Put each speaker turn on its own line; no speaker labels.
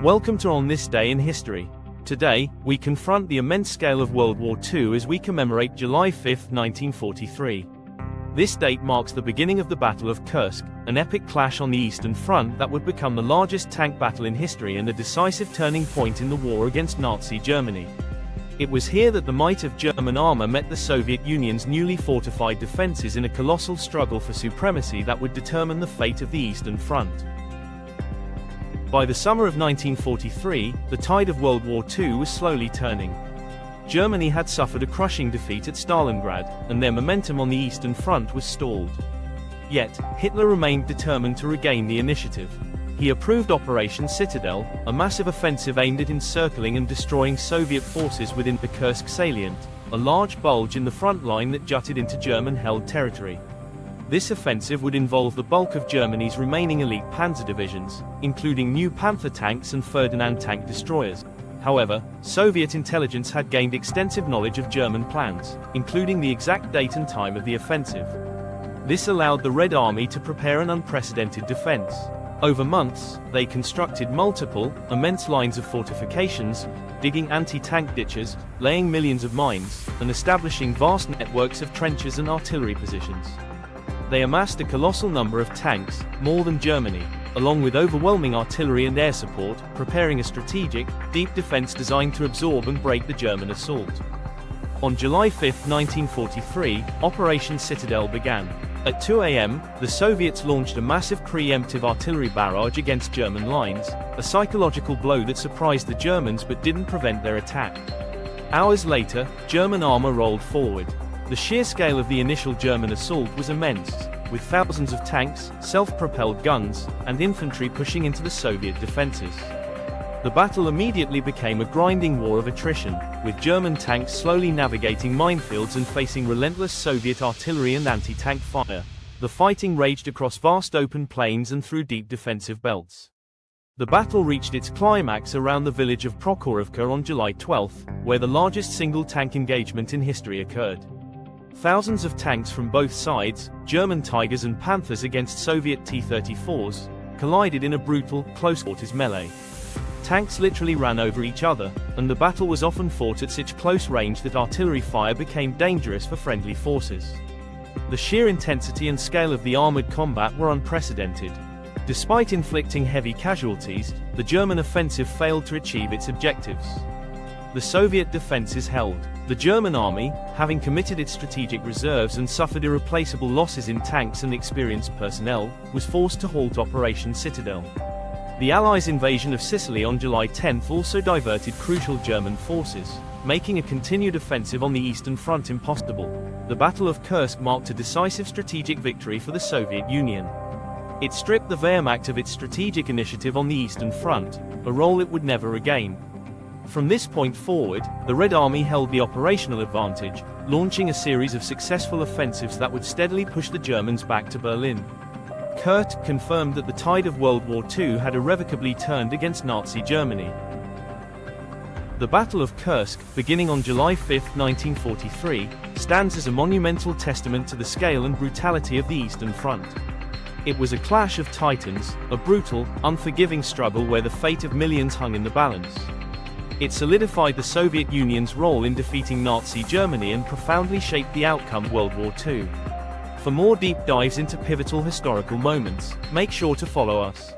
Welcome to On This Day in History. Today, we confront the immense scale of World War II as we commemorate July 5, 1943. This date marks the beginning of the Battle of Kursk, an epic clash on the Eastern Front that would become the largest tank battle in history and a decisive turning point in the war against Nazi Germany. It was here that the might of German armor met the Soviet Union's newly fortified defenses in a colossal struggle for supremacy that would determine the fate of the Eastern Front. By the summer of 1943, the tide of World War II was slowly turning. Germany had suffered a crushing defeat at Stalingrad, and their momentum on the Eastern Front was stalled. Yet, Hitler remained determined to regain the initiative. He approved Operation Citadel, a massive offensive aimed at encircling and destroying Soviet forces within the Kursk Salient, a large bulge in the front line that jutted into German-held territory. This offensive would involve the bulk of Germany's remaining elite panzer divisions, including new Panther tanks and Ferdinand tank destroyers. However, Soviet intelligence had gained extensive knowledge of German plans, including the exact date and time of the offensive. This allowed the Red Army to prepare an unprecedented defense. Over months, they constructed multiple, immense lines of fortifications, digging anti-tank ditches, laying millions of mines, and establishing vast networks of trenches and artillery positions. They amassed a colossal number of tanks, more than Germany, along with overwhelming artillery and air support, preparing a strategic, deep defense designed to absorb and break the German assault. On July 5, 1943, Operation Citadel began. At 2 a.m., the Soviets launched a massive preemptive artillery barrage against German lines, a psychological blow that surprised the Germans but didn't prevent their attack. Hours later, German armor rolled forward. The sheer scale of the initial German assault was immense, with thousands of tanks, self-propelled guns, and infantry pushing into the Soviet defenses. The battle immediately became a grinding war of attrition, with German tanks slowly navigating minefields and facing relentless Soviet artillery and anti-tank fire. The fighting raged across vast open plains and through deep defensive belts. The battle reached its climax around the village of Prokhorovka on July 12, where the largest single tank engagement in history occurred. Thousands of tanks from both sides, German Tigers and Panthers against Soviet T-34s, collided in a brutal, close-quarters melee. Tanks literally ran over each other, and the battle was often fought at such close range that artillery fire became dangerous for friendly forces. The sheer intensity and scale of the armored combat were unprecedented. Despite inflicting heavy casualties, the German offensive failed to achieve its objectives. The Soviet defenses held. The German army, having committed its strategic reserves and suffered irreplaceable losses in tanks and experienced personnel, was forced to halt Operation Citadel. The Allies' invasion of Sicily on July 10 also diverted crucial German forces, making a continued offensive on the Eastern Front impossible. The Battle of Kursk marked a decisive strategic victory for the Soviet Union. It stripped the Wehrmacht of its strategic initiative on the Eastern Front, a role it would never regain. From this point forward, the Red Army held the operational advantage, launching a series of successful offensives that would steadily push the Germans back to Berlin. Kursk confirmed that the tide of World War II had irrevocably turned against Nazi Germany. The Battle of Kursk, beginning on July 5, 1943, stands as a monumental testament to the scale and brutality of the Eastern Front. It was a clash of titans, a brutal, unforgiving struggle where the fate of millions hung in the balance. It solidified the Soviet Union's role in defeating Nazi Germany and profoundly shaped the outcome of World War II. For more deep dives into pivotal historical moments, make sure to follow us.